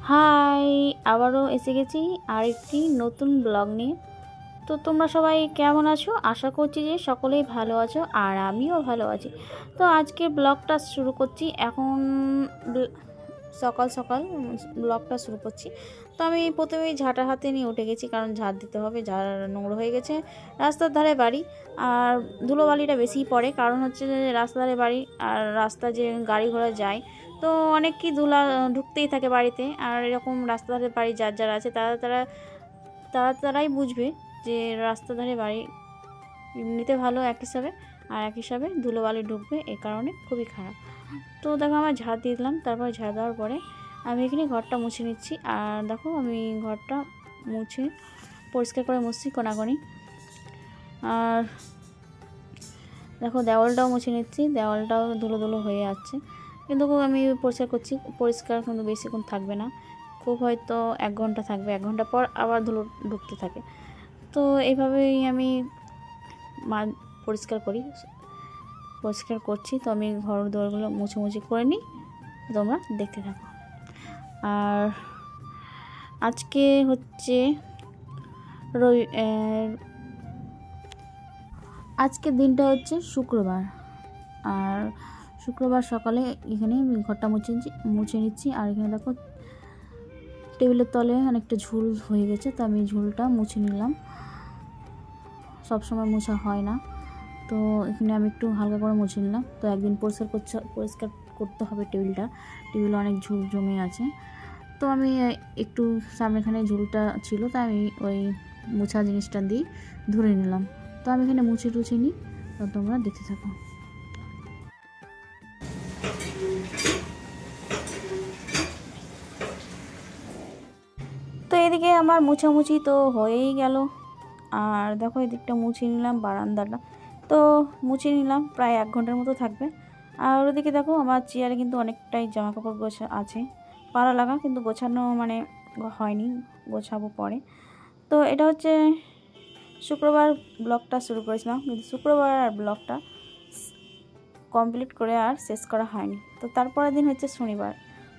High, আবারও এসে গেছি আরেকটি নতুন ব্লগ নিয়ে। তো তোমরা সবাই কেমন আছো? আশা করছি যে সকলেই ভালো আছো, আর আমিও ভালো আছি। তো আজকে ব্লগটা শুরু করছি। এখন সকাল সকাল ব্লগটা শুরু করছি। তো আমি প্রথমেই ঝাঁটা হাতে নিয়ে উঠে গেছি, কারণ ঝাড় দিতে হবে। ঝাড় নোংরা হয়ে গেছে। রাস্তার ধারে বাড়ি, আর ধুলোবালিটা বেশিই পড়ে, কারণ হচ্ছে যে রাস্তার ধারে বাড়ি, আর রাস্তা যে গাড়ি ঘোড়া যায় তো অনেক কি ধুলা ঢুকতেই থাকে বাড়িতে। আর এরকম রাস্তার ধারে বাড়ি যার যারা আছে তারাই বুঝবে যে রাস্তার ধারে বাড়ি এমনিতে ভালো এক হিসাবে, আর এক হিসাবে ধুলোবালি ঢুকবে, এ কারণে খুবই খারাপ। তো দেখো আমার ঝাড় দিয়ে দিলাম। তারপর ঝাড় দেওয়ার পরে আমি এখানে ঘরটা মুছে নিচ্ছি। আর দেখো আমি ঘরটা মুছে পরিষ্কার করে মুছছি কোনাকুনি। আর দেখো দেওয়ালটাও মুছে নিচ্ছি। দেওয়ালটাও ধুলো ধুলো হয়ে যাচ্ছে, কিন্তু আমি পরিষ্কার করছি। পরিষ্কার কিন্তু বেশিক্ষণ থাকবে না, খুব হয়তো 1 ঘন্টা থাকবে। 1 ঘন্টা পর আবার ধুলো ঢুকতে থাকে। তো এইভাবেই আমি পরিষ্কার করছি। তো আমি ঘর দোরগুলো মুছে করে নিই, তোমরা দেখতে থাকো। আর আজকে হচ্ছে আজকের দিনটা হচ্ছে শুক্রবার। আর শুক্রবার সকালে এখানে ঘরটা মুছে নিচ্ছি। আর এখানে দেখো টেবিলের তলে অনেকটা ঝুল হয়ে গেছে, তো আমি ঝুলটা মুছে নিলাম। সবসময় মোছা হয় না, তো এখানে আমি একটু হালকা করে মুছে নিলাম। তো একদিন পরিষ্কার করতে হবে টেবিলে অনেক ঝুল জমে আছে। তো আমি একটু সামনেখানে ঝুলটা ছিল, তাই আমি ওই মোছা জিনিসটা দিয়ে ধরে নিলাম। তো আমি এখানে মুছে টুছে নিই, তো তোমরা দেখতে থাকো। তো এদিকে আমার মুছামুছি তো হয়েই গেল। আর দেখো এদিকটা মুছে নিলাম, বারান্দাটা তো মুছে নিলাম, প্রায় 1 ঘন্টার মতো থাকবে। আর ওদিকে দেখো আমার চেয়ারে কিন্তু অনেকটাই জামা কাপড় আছে, পাড়া লাগা, কিন্তু গোছানো মানে হয়নি, গোছাবো পরে। তো এটা হচ্ছে শুক্রবার ব্লগটা শুরু করেছিলাম, কিন্তু শুক্রবার আর ব্লগটা কমপ্লিট করে আর শেষ করা হয়নি। তো তারপরের দিন হচ্ছে শনিবার।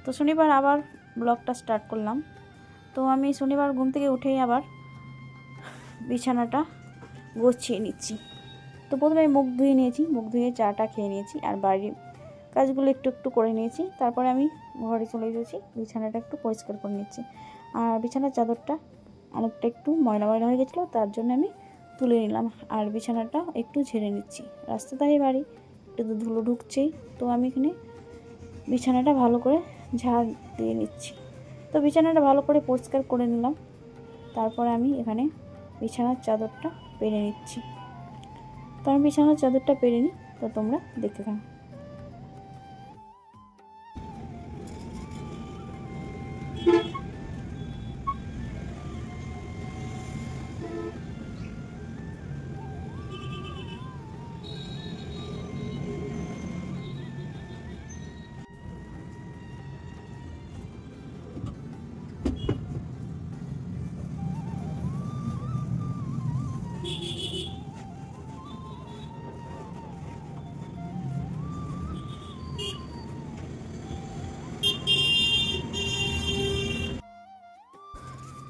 তো শনিবার আবার ব্লগটা স্টার্ট করলাম। তো আমি শনিবার ঘুম থেকে উঠেই আবার বিছানাটা গুছিয়ে নিচ্ছি। তো প্রথমে মুখ ধুয়ে নিয়েছি, মুখ ধুয়ে চাটা খেয়ে নিয়েছি, আর বাড়ির কাজগুলো একটু করে নিয়েছি। তারপরে আমি ঘরে চলে এসেছি, বিছানাটা একটু পরিষ্কার করে নিচ্ছি। আর বিছানার চাদরটা অনেকটা একটু ময়লা হয়ে গেছিলো, তার জন্য আমি তুলে নিলাম। আর বিছানাটা একটু ঝেড়ে নিচ্ছি। রাস্তা ধারে বাড়ি, একটু তো ধুলো ঢুকছেই, তো আমি এখানে বিছানাটা ভালো করে ঝাড় দিয়ে নিচ্ছি। তো বিছানাটা ভালো করে পরিষ্কার করে নিলাম। তারপরে আমি এখানে বিছানার চাদরটা পেরে নিচ্ছি। তো আমি বিছানার চাদরটা পেরে নিই, তো তোমরা দেখতে থাকো।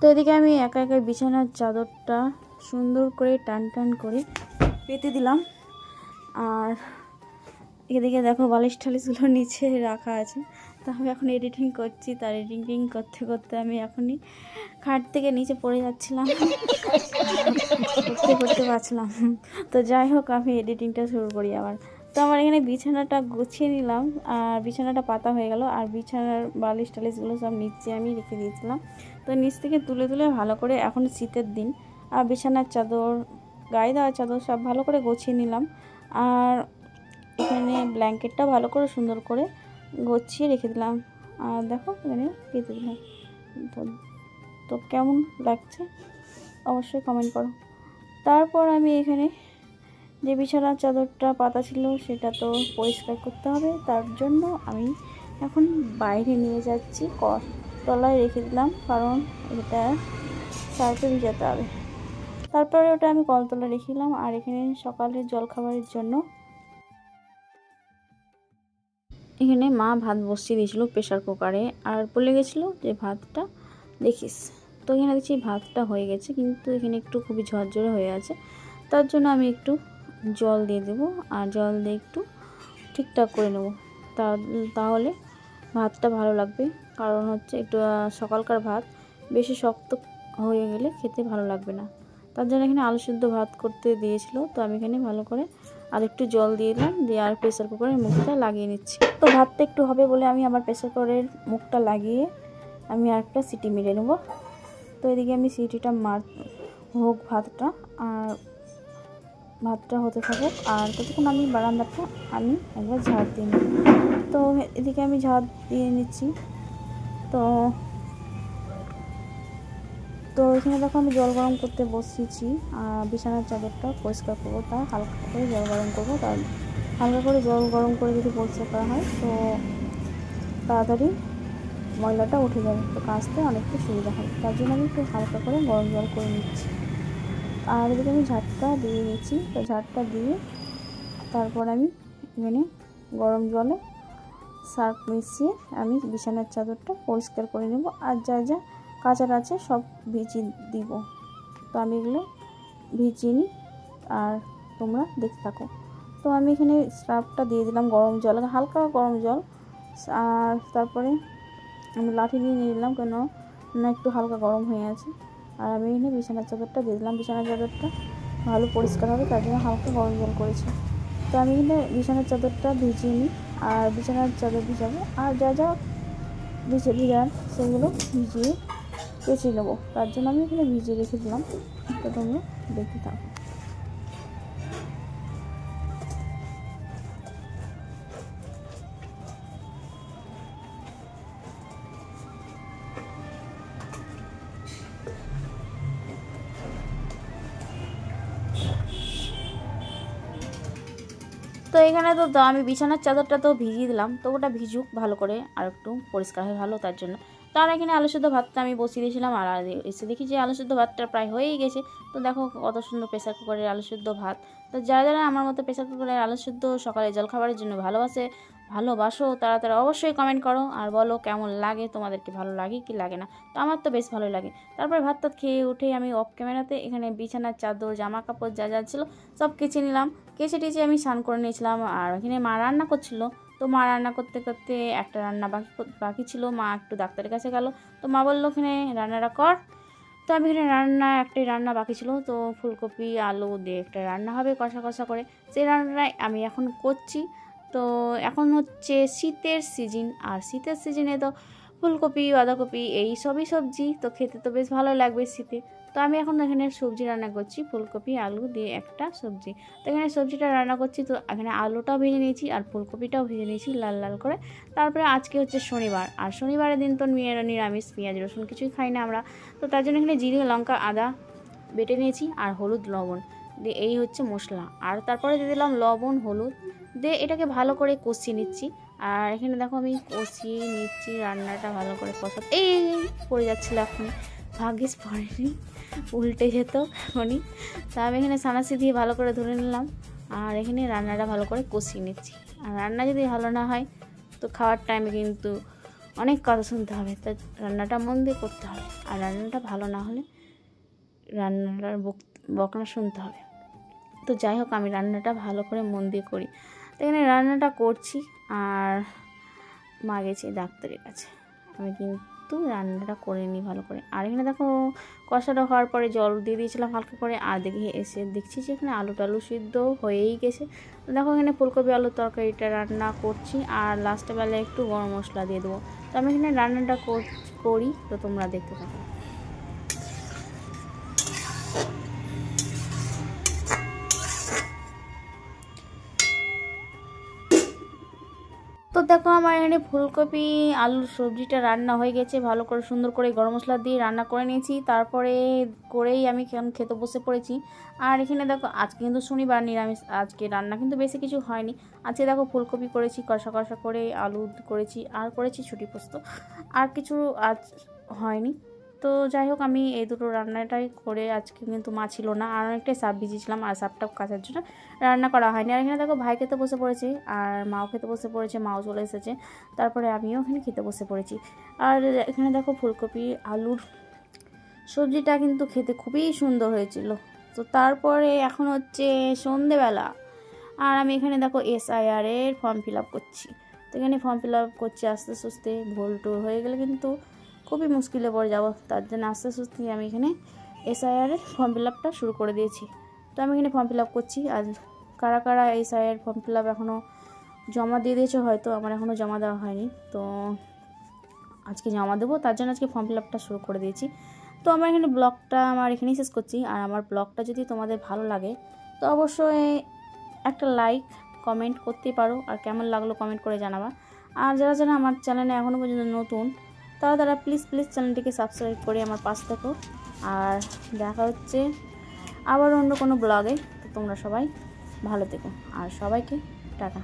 তো এদিকে আমি একা বিছানার চাদরটা সুন্দর করে টান করে পেতে দিলাম। আর এদিকে দেখো বালিশ টালিশগুলো নিচে রাখা আছে। তো আমি এখন এডিটিং করছি, তার এডিটিং করতে আমি এখনই খাট থেকে নিচে পড়ে যাচ্ছিলাম, করতে পারছিলাম। তো যাই হোক, আমি এডিটিংটা শুরু করি আবার। তো আমার এখানে বিছানাটা গুছিয়ে নিলাম, আর বিছানাটা পাতা হয়ে গেল। আর বিছানার বালিশ টালিশগুলো সব নিচে আমি রেখে দিয়েছিলাম। তো নিচ থেকে তুলে ভালো করে, এখন শীতের দিন, আর বিছানার চাদর, গায়ে দেওয়ার চাদর সব ভালো করে গুছিয়ে নিলাম। আর এখানে ব্ল্যাঙ্কেটটা ভালো করে সুন্দর করে গুছিয়ে রেখে দিলাম। আর দেখো এখানে পেতে দিলাম। তো কেমন লাগছে অবশ্যই কমেন্ট করো। তারপর আমি এখানে যে বিছানার চাদরটা পাতা ছিল সেটা তো পরিষ্কার করতে হবে, তার জন্য আমি এখন বাইরে নিয়ে যাচ্ছি, তলায় রেখে দিলাম, কারণ এটা সার্ফে ভিজাতে হবে। তারপরে ওটা আমি কলতলায় রেখে দিলাম। আর এখানে সকালের জলখাবারের জন্য এখানে মা ভাত বসিয়ে দিয়েছিল প্রেশার কুকারে, আর বলে গেছিলো যে ভাতটা দেখিস। তো এখানে দেখছি ভাতটা হয়ে গেছে, কিন্তু এখানে একটু খুবই ঝরঝরে হয়ে আছে। তার জন্য আমি একটু জল দিয়ে দেবো, আর জল দিয়ে একটু ঠিকঠাক করে নেব, তাহলে ভাতটা ভালো লাগবে। কারণ হচ্ছে একটু সকালকার ভাত বেশি শক্ত হয়ে গেলে খেতে ভালো লাগবে না। তার জন্য এখানে আলু সিদ্ধ ভাত করতে দিয়েছিল, তো আমি এখানে ভালো করে আর একটু জল দিয়ে দিলাম, দিয়ে আর প্রেসার কুকারের মুখটা লাগিয়ে নিচ্ছি। তো ভাতটা একটু হবে বলে আমি আবার প্রেসার কুকারের মুখটা লাগিয়ে আমি আর একটা সিটি মেরে নেব। তো এদিকে আমি সিটিটা হোক ভাতটা, আর ভাতটা হতে থাকুক, আর ততক্ষণ আমি বারান্দাটা আমি একবার ঝাড় দিয়ে নিই। তো এদিকে আমি ঝাড় দিয়ে নিচ্ছি। তো তো এখানে দেখো আমি জল গরম করতে বসিয়েছি, বিছানার চাদরটা পরিষ্কার করবো, তার হালকা করে জল গরম করবো। তার হালকা করে জল গরম করে যদি পরিষ্কার করা হয় তো তাড়াতাড়ি ময়লাটা উঠে যাবে, তো কাচতে অনেকটা সুবিধা হবে। তার জন্য আমি একটু হালকা করে গরম জল করে নিচ্ছি। আর এদিকে আমি ঝাড়টা দিয়ে নিচ্ছি। তো ঝাড়টা দিয়ে তারপর আমি এখানে গরম জলে সার্ফ মিশিয়ে আমি বিছানার চাদরটা পরিষ্কার করে নেব, আর যা যা কাচার আছে সব ভিজিয়ে দিব। তো আমি এগুলো ভিজিয়ে নিই, আর তোমরা দেখতে থাকো। তো আমি এখানে সার্ফটা দিয়ে দিলাম গরম জল, হালকা গরম জল, আর তারপরে আমি লাঠি দিয়ে নিয়ে নিলাম, কেন না একটু হালকা গরম হয়ে আছে। আর আমি এখানে বিছানার চাদরটা দিয়ে দিলাম, বিছানার চাদরটা ভালো পরিষ্কার হবে তার জন্য হালকা গরম জল করেছি। তো আমি এখানে বিছানার চাদরটা ভিজিয়ে নিই, আর বিছানার চাদর ভিজাবো, আর যা যা ভিজার সেগুলো ভিজিয়ে কেচে নেবো। তার জন্য আমি এখানে ভিজিয়ে রেখে দিলাম, তো তোমরা দেখতে থাকো। তো এখানে তো আমি বিছানার চাদরটা তো ভিজিয়ে দিলাম, তো ওটা ভিজুক ভালো করে আর একটু পরিষ্কার হয় ভালো, তার জন্য। তো আর এখানে আলু সিদ্ধ ভাতটা আমি বসিয়ে দিয়েছিলাম, আর এসে দেখি যে আলু সিদ্ধ ভাতটা প্রায় হয়েই গেছে। তো দেখো কত সুন্দর প্রেসার কুকারের আলু সিদ্ধ ভাত। তো যারা যারা আমার মতো প্রেসার কুকারের আলু সিদ্ধ সকালে জলখাবারের জন্য ভালোবাসো, তারা অবশ্যই কমেন্ট করো আর বলো কেমন লাগে, তোমাদেরকে ভালো লাগে কি লাগে না। তো আমার তো বেশ ভালো লাগে। তারপরে ভাতটা খেয়ে উঠে আমি অফ ক্যামেরাতে এখানে বিছানার চাদর জামা কাপড় যা যা ছিল সব কেচে নিলাম, কেচে টেচে আমি স্নান করে নিয়েছিলাম। আর এখানে মা রান্না করছিল, তো মা রান্না করতে করতে একটা রান্না বাকি ছিল, মা একটু ডাক্তারের কাছে গেল, তো মা বললো এখানে রান্নাটা কর। তো আমি এখানে একটাই রান্না বাকি ছিল, তো ফুলকপি আলু দিয়ে একটা রান্না হবে কষা কষা করে, সেই রান্নাটাই আমি এখন করছি। তো এখন হচ্ছে শীতের সিজন, আর শীতের সিজনে তো ফুলকপি বাঁধাকপি এই সবই সবজি, তো খেতে তো বেশ ভালো লাগবে শীতে। তো আমি এখন এখানে সবজি রান্না করছি, ফুলকপি আলু দিয়ে একটা সবজি। তো এখানে সবজিটা রান্না করছি, তো এখানে আলুটাও ভেজে নিয়েছি আর ফুলকপিটাও ভেজে নিয়েছি লাল লাল করে। তারপরে আজকে হচ্ছে শনিবার, আর শনিবারের দিন তো নিরামিষ, পেঁয়াজ রসুন কিছুই খাই না আমরা। তো তার জন্য এখানে জিরে লঙ্কা আদা বেটে নিয়েছি, আর হলুদ লবণ দিয়ে এই হচ্ছে মশলা, আর তারপরে দিয়ে দিলাম লবণ হলুদ দিয়ে এটাকে ভালো করে কষিয়ে নিচ্ছি। আর এখানে দেখো আমি কষিয়ে নিচ্ছি, রান্নাটা ভালো করে এই পড়ে যাচ্ছিলো এখন, ভাগ্যিস পড়েনি, উল্টে যেত এখনই। তা আমি এখানে সানাসি দিয়ে ভালো করে ধরে নিলাম, আর এখানে রান্নাটা ভালো করে কষিয়ে নিচ্ছি। আর রান্না যদি ভালো না হয় তো খাওয়ার টাইমে কিন্তু অনেক কথা শুনতে হবে, তাই রান্নাটা মন দিয়ে করতে হবে, আর রান্নাটা ভালো না হলে রান্নাটার বকনা শুনতে হবে। তো যাই হোক আমি রান্নাটা ভালো করে মন দিয়ে করি। তো এখানে রান্নাটা করছি, আর মা গেছে ডাক্তারের কাছে, আমি কিন্তু রান্নাটা করে নিই ভালো করে। আর এখানে দেখো কষাটা হওয়ার পরে জল দিয়ে দিয়েছিলাম হালকা করে, আর এসে দেখছি যে এখানে আলু টালু সিদ্ধ হয়েই গেছে। তো দেখো এখানে ফুলকপি আলুর তরকারিটা রান্না করছি, আর লাস্টে বেলায় একটু গরম মশলা দিয়ে দেবো। তো আমি এখানে রান্নাটা করি, তো তোমরা দেখতে থাকো। তো দেখো আমার এখানে ফুলকপি আলুর সবজিটা রান্না হয়ে গেছে, ভালো করে সুন্দর করে গরম মশলা দিয়ে রান্না করে নিয়েছি। তারপরে করেই আমি খেতে বসে পড়েছি। আর এখানে দেখো আজকে কিন্তু শনিবার নিরামিষ, আজকে রান্না কিন্তু বেশি কিছু হয়নি। আজকে দেখো ফুলকপি করেছি কষা কষা করে, আলু করেছি, আর করেছি ছুটি পোস্ত, আর কিছু আজ হয়নি। তো যাই হোক আমি এই দুটো রান্নাটাই করে আজকে কিন্তু মা ছিল না, আর অনেকটাই সাপ ভিজিয়েছিলাম, আর সাপটা কাচার জন্য রান্না করা হয়নি। আর এখানে দেখো ভাই খেতে বসে পড়েছে, আর মাও খেতে বসে পড়েছে, মাও চলে এসেছে, তারপরে আমিও এখানে খেতে বসে পড়েছি। আর এখানে দেখো ফুলকপি আলুর সবজিটা কিন্তু খেতে খুবই সুন্দর হয়েছিল। তো তারপরে এখন হচ্ছে সন্ধেবেলা, আর আমি এখানে দেখো SIR এর ফর্ম ফিল আপ করছি। তো এখানে ফর্ম ফিল আপ করছি আস্তে আস্তে, ভুল টুল হয়ে গেলে কিন্তু খুবই মুশকিলে পড়ে যাব, তার জন্য আস্তে আস্তে আমি এখানে SIR এর ফর্ম ফিল আপটা শুরু করে দিয়েছি। তো আমি এখানে ফর্ম ফিল আপ করছি। আর কারা কারা SIR ফর্ম ফিল আপ এখনও জমা দিয়ে দিয়েছে, হয়তো আমার এখনও জমা দেওয়া হয়নি, তো আজকে জমা দেবো, তার জন্য আজকে ফর্ম ফিল আপটা শুরু করে দিয়েছি। তো আমার এখানে ব্লগটা এখানেই শেষ করছি। আর আমার ব্লগটা যদি তোমাদের ভালো লাগে তো অবশ্যই একটা লাইক কমেন্ট করতেই পারো, আর কেমন লাগলো কমেন্ট করে জানাবা। আর যারা যারা আমার চ্যানেলে এখনও পর্যন্ত নতুন, তারা প্লিজ চ্যানেলটিকে সাবস্ক্রাইব করে আমার পাশে থাকো। আর দেখা হচ্ছে আবার অন্য কোনো ব্লগে। তো তোমরা সবাই ভালো থেকো, আর সবাইকে টাটা।